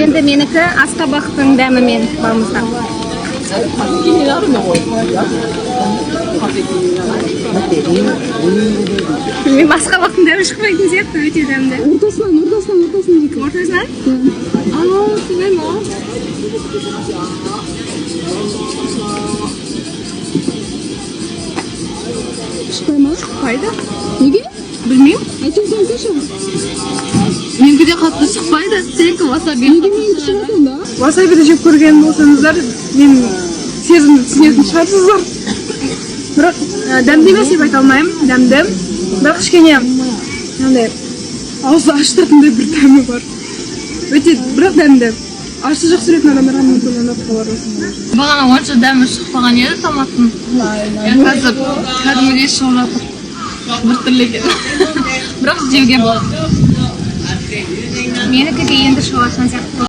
Енді менікі асқабақтың дәмімен барымызда. Мен асқабақтың дәмі шықпайтын сияқты, өте дәмді. Ортасынан жейтін. Ортасынан? Білмеймін ау. Шықпай ма? Шықпайды. Неге? Білмеймін. Айтыңыз айтыңызшы. Менікі де қатты шықпайды. Сенікі васаби. Неге менікі шығады онда? Васабиді жеп көрген болсаңыздар, мен сезімді түсінетін шығарсыздар. Бірақ дәмді емес деп айта алмаймын, дәмді. Бірақ кішкене андай ауызды аштыратындай бір дәмі бар. Өте бірақ дәмді. Ащы жақсы көретін адамдарға мүмкін ұнап қалар. Бағана онша дәмі шықпаған еді томаттың. Қазір кәдімгідей шығып жатыр. Біртүрлі екен. Бірақ жеуге болады. Менікі де енді шығып жатқан сияқты.